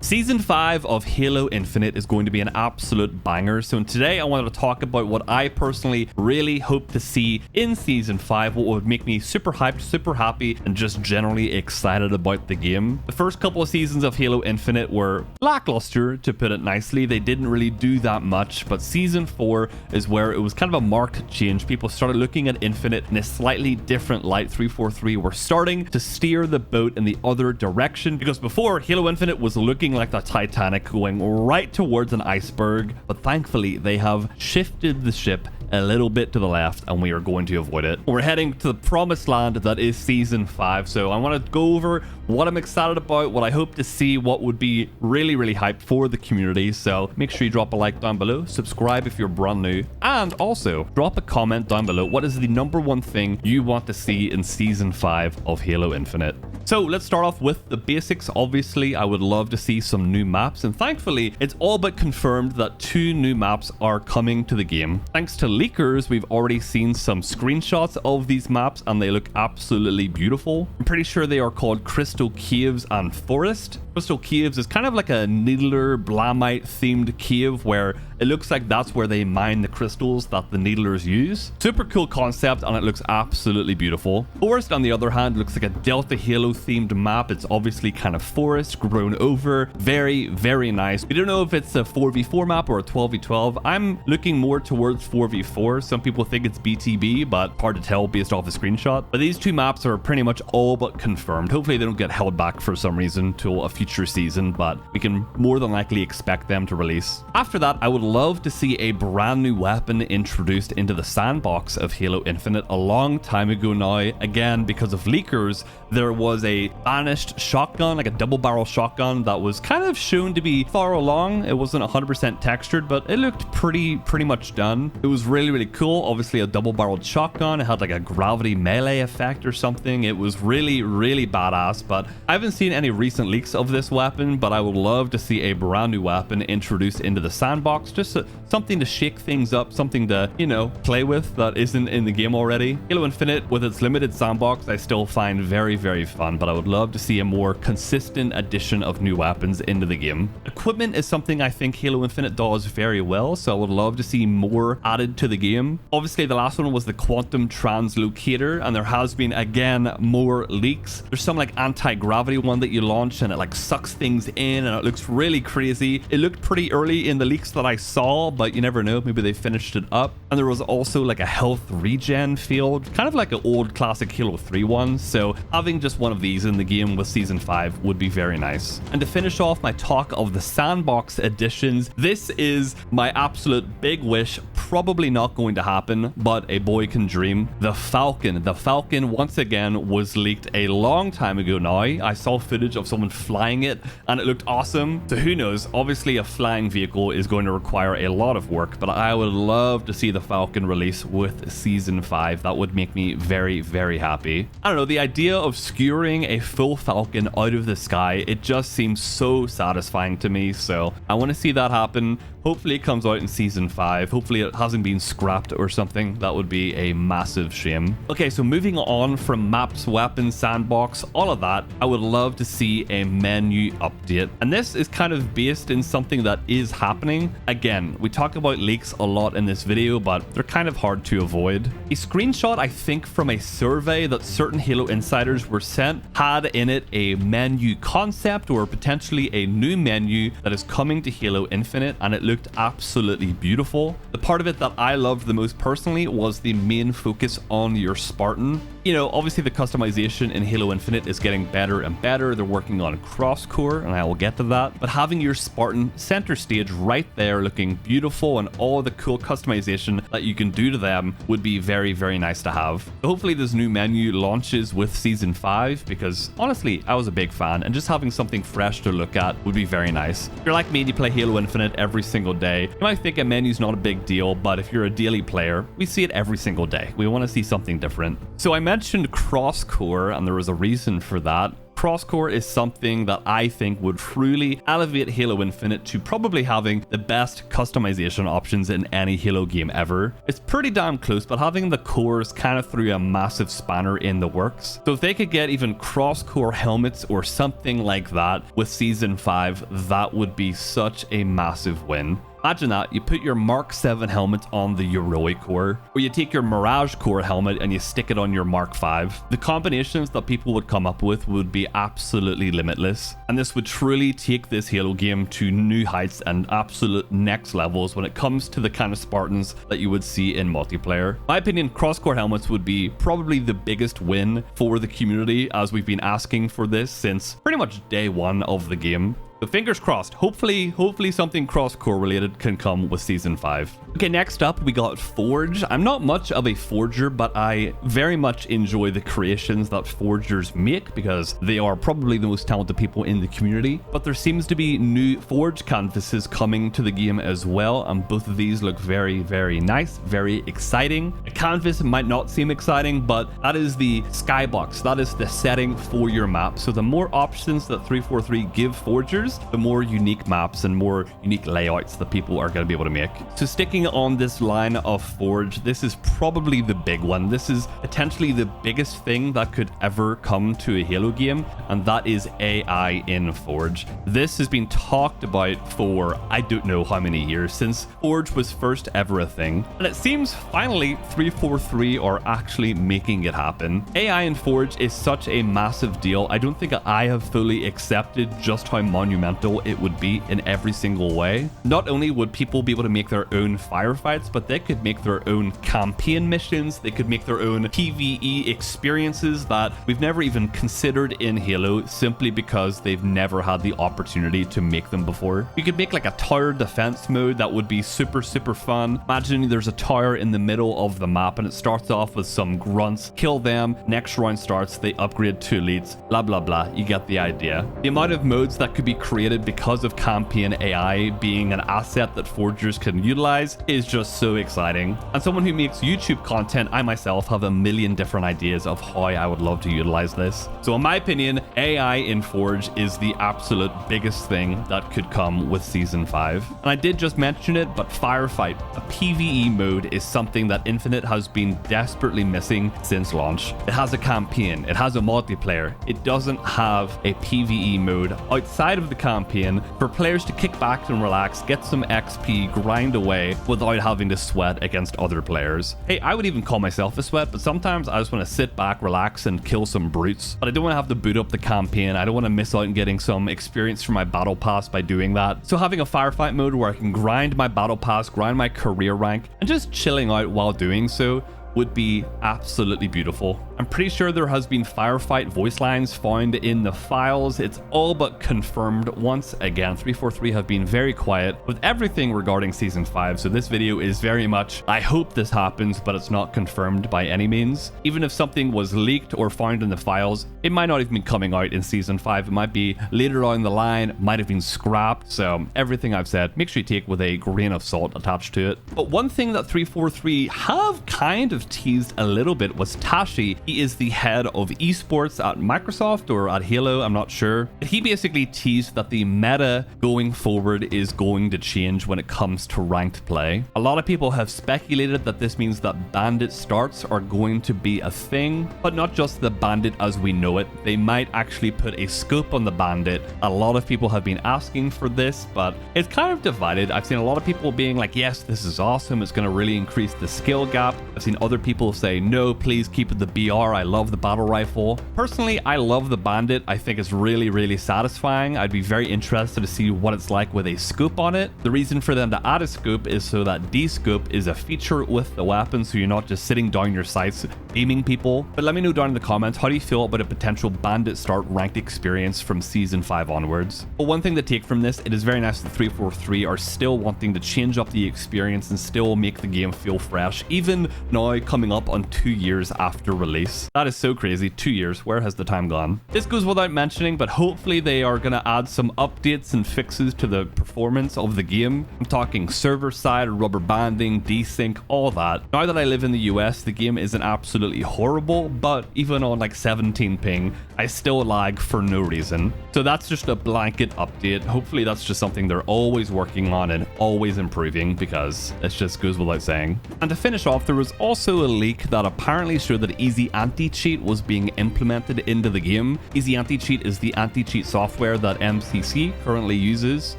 Season 5 of Halo Infinite is going to be an absolute banger. So today I wanted to talk about what I personally really hope to see in Season 5, what would make me super hyped, super happy, and just generally excited about the game. The first couple of seasons of Halo Infinite were lackluster, to put it nicely. They didn't really do that much, but Season 4 is where it was kind of a marked change. People started looking at Infinite in a slightly different light. 343 were starting to steer the boat in the other direction, because before, Halo Infinite was looking like the Titanic going right towards an iceberg, but thankfully they have shifted the ship a little bit to the left and we are going to avoid it. We're heading to the promised land that is Season 5, so I want to go over what I'm excited about, what I hope to see, what would be really hype for the community. So make sure you drop a like down below, subscribe if you're brand new, and also drop a comment down below. What is the #1 thing you want to see in Season 5 of Halo Infinite? So let's start off with the basics. Obviously, I would love to see some new maps, and thankfully, it's all but confirmed that 2 new maps are coming to the game. Thanks to leakers, we've already seen some screenshots of these maps, and they look absolutely beautiful. I'm pretty sure they are called Crystal Caves and Forest. Crystal Caves is kind of like a Needler Blamite themed cave where it looks like that's where they mine the crystals that the Needlers use. Super cool concept, and it looks absolutely beautiful. Forest, on the other hand, looks like a Delta Halo themed map. It's obviously kind of forest grown over. Very nice. We don't know if it's a 4v4 map or a 12v12. I'm looking more towards 4v4. Some people think it's BTB, but hard to tell based off the screenshot. But these 2 maps are pretty much all but confirmed. Hopefully they don't get held back for some reason till a future season, but we can more than likely expect them to release. After that, I would love to see a brand new weapon introduced into the sandbox of Halo Infinite. A long time ago now, again, because of leakers, there was a banished shotgun, like a double barrel shotgun that was kind of shown to be far along. It wasn't 100% textured, but it looked pretty much done. It was really cool. Obviously a double barreled shotgun. It had like a gravity melee effect or something. It was really badass, but I haven't seen any recent leaks of this weapon, but I would love to see a brand new weapon introduced into the sandbox. Just something to shake things up, something to, you know, play with that isn't in the game already. Halo Infinite, with its limited sandbox, I still find very fun, but I would love to see a more consistent addition of new weapons into the game. Equipment is something I think Halo Infinite does very well, so I would love to see more added to the game. Obviously, the last one was the Quantum Translocator, and there has been, again, more leaks. There's some like anti-gravity one that you launch and it like sucks things in, and it looks really crazy. It looked pretty early in the leaks that I saw, but you never know, maybe they finished it up. And there was also like a health regen field, kind of like an old classic Halo 3 one, so having just one of these in the game with Season 5 would be very nice. And to finish off my talk of the sandbox additions, this is my absolute big wish, probably not going to happen, but a boy can dream. The Falcon. The Falcon, once again, was leaked a long time ago now. I saw footage of someone flying it, and it looked awesome. So who knows? Obviously, a flying vehicle is going to require a lot of work, but I would love to see the Falcon release with Season 5. That would make me very happy. I don't know, the idea of skewering a full Falcon out of the sky, it just seems so satisfying to me, so I want to see that happen. Hopefully it comes out in Season 5. Hopefully it hasn't been scrapped or something. That would be a massive shame. Okay, so moving on from maps, weapons, sandbox, all of that, I would love to see a menu update. And this is kind of based in something that is happening. Again, we talk about leaks a lot in this video, but they're kind of hard to avoid. A screenshot, I think, from a survey that certain Halo insiders were sent had in it a menu concept or potentially a new menu that is coming to Halo Infinite, and it looked absolutely beautiful. The part of it that I loved the most personally was the main focus on your Spartan. You know, obviously the customization in Halo Infinite is getting better and better. They're working on cross-core, and I will get to that. But having your Spartan center stage right there looking beautiful and all the cool customization that you can do to them would be very nice to have. So hopefully this new menu launches with Season 5, because honestly, I was a big fan, and just having something fresh to look at would be very nice. If you're like me and you play Halo Infinite every single day, you might think a menu's not a big deal, but if you're a daily player, we see it every single day. We want to see something different. So I mentioned cross-core, and there was a reason for that. Crosscore is something that I think would truly elevate Halo Infinite to probably having the best customization options in any Halo game ever. It's pretty damn close, but having the cores kind of threw a massive spanner in the works. So if they could get even cross-core helmets or something like that with Season 5, that would be such a massive win. Imagine that, you put your Mark 7 helmet on the Heroic core, or you take your Mirage core helmet and you stick it on your Mark 5. The combinations that people would come up with would be absolutely limitless, and this would truly take this Halo game to new heights and absolute next levels when it comes to the kind of Spartans that you would see in multiplayer. In my opinion, cross-core helmets would be probably the biggest win for the community, as we've been asking for this since pretty much day one of the game. But fingers crossed, hopefully something cross-core related can come with Season 5. Okay, next up we got Forge. I'm not much of a forger, but I very much enjoy the creations that forgers make because they are probably the most talented people in the community. But there seems to be new Forge canvases coming to the game as well, and both of these look very, very nice, very exciting. A canvas might not seem exciting, but that is the skybox. That is the setting for your map. So the more options that 343 give forgers, the more unique maps and more unique layouts that people are going to be able to make. So sticking on this line of Forge, this is probably the big one. This is potentially the biggest thing that could ever come to a Halo game, and that is AI in Forge. This has been talked about for I don't know how many years, since Forge was first ever a thing, and it seems finally 343 are actually making it happen. AI in Forge is such a massive deal. I don't think I have fully accepted just how monumental it would be in every single way. Not only would people be able to make their own firefights, but they could make their own campaign missions. They could make their own PvE experiences that we've never even considered in Halo, simply because they've never had the opportunity to make them before. You could make like a tower defense mode that would be super fun. Imagine there's a tower in the middle of the map and it starts off with some grunts. Kill them, next round starts, they upgrade to elites, blah blah blah. You get the idea. The amount of modes that could be created because of campaign AI being an asset that forgers can utilize is just so exciting. And someone who makes YouTube content, I myself have a million different ideas of how I would love to utilize this. So in my opinion, AI in Forge is the absolute biggest thing that could come with Season 5. And I did just mention it, but Firefight, a PvE mode, is something that Infinite has been desperately missing since launch. It has a campaign, it has a multiplayer, it doesn't have a PvE mode outside of the campaign for players to kick back and relax, get some XP, grind away without having to sweat against other players. Hey, I would even call myself a sweat, but sometimes I just want to sit back, relax, and kill some brutes. But I don't want to have to boot up the campaign. I don't want to miss out on getting some experience from my battle pass by doing that. So having a firefight mode where I can grind my battle pass, grind my career rank, and just chilling out while doing so would be absolutely beautiful. I'm pretty sure there has been Firefight voice lines found in the files. It's all but confirmed once again. 343 have been very quiet with everything regarding Season 5, so this video is very much, I hope this happens, but it's not confirmed by any means. Even if something was leaked or found in the files, it might not even be coming out in Season 5. It might be later down the line, might have been scrapped, so everything I've said, make sure you take with a grain of salt attached to it. But one thing that 343 have kind of teased a little bit was Tashi. He is the head of esports at Microsoft or at Halo, I'm not sure. He basically teased that the meta going forward is going to change when it comes to ranked play. A lot of people have speculated that this means that bandit starts are going to be a thing, but not just the bandit as we know it. They might actually put a scope on the bandit. A lot of people have been asking for this, but it's kind of divided. I've seen a lot of people being like, yes, this is awesome, it's going to really increase the skill gap. I've seen other people say, no, please keep it the BR. I love the battle rifle. Personally, I love the bandit. I think it's really satisfying. I'd be very interested to see what it's like with a scope on it. The reason for them to add a scope is so that D-scope is a feature with the weapon, so you're not just sitting down your sights aiming people. But let me know down in the comments, how do you feel about a potential bandit start ranked experience from Season 5 onwards? But one thing to take from this, it is very nice that 343 are still wanting to change up the experience and still make the game feel fresh, even now coming up on 2 years after release. That is so crazy. 2 years. Where has the time gone? This goes without mentioning, but hopefully they are going to add some updates and fixes to the performance of the game. I'm talking server side, rubber banding, desync, all that. Now that I live in the US, the game is an absolute absolutely horrible, but even on like 17 ping, I still lag for no reason. So that's just a blanket update. Hopefully that's just something they're always working on and always improving, because it just goes without saying. And to finish off, there was also a leak that apparently showed that Easy Anti-Cheat was being implemented into the game. Easy Anti-Cheat is the anti-cheat software that MCC currently uses.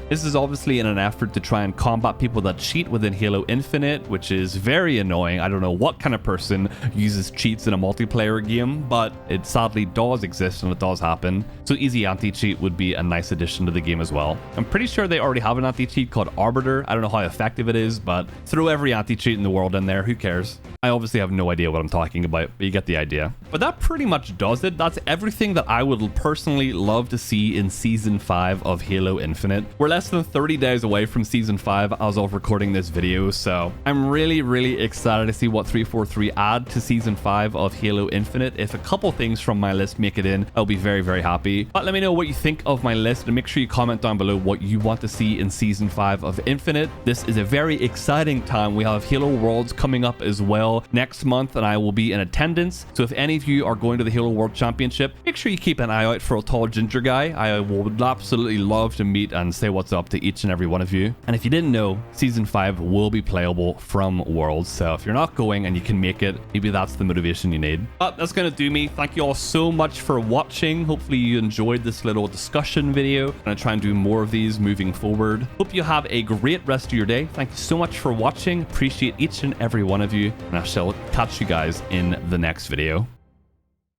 This is obviously in an effort to try and combat people that cheat within Halo Infinite, which is very annoying. I don't know what kind of person uses cheats in a multiplayer game, but it sadly does exist and it does happen. So Easy Anti-Cheat would be a nice addition to the game as well. I'm pretty sure they already have an anti-cheat called Arbiter. I don't know how effective it is, but throw every anti-cheat in the world in there. Who cares? I obviously have no idea what I'm talking about, but you get the idea. But that pretty much does it. That's everything that I would personally love to see in Season 5 of Halo Infinite. We're less than 30 days away from Season 5 as of recording this video, so I'm really excited to see what 343 add to Season 5 of Halo Infinite. If a couple things from my list make it in, I'll be very happy. But let me know what you think of my list, and make sure you comment down below what you want to see in Season 5 of Infinite. This is a very exciting time. We have Halo Worlds coming up as well next month, and I will be in attendance. So if any of you are going to the Halo World Championship, make sure you keep an eye out for a tall ginger guy. I would absolutely love to meet and say what's up to each and every one of you. And if you didn't know, Season 5 will be playable from Worlds, so if you're not going and you can make it, maybe that's the motivation you need. But that's gonna do me. Thank you all so much for watching. Hopefully you enjoyed this little discussion video. I'm gonna try and do more of these moving forward. Hope you have a great rest of your day. Thank you so much for watching. Appreciate each and every one of you, and I shall catch you guys in the next video.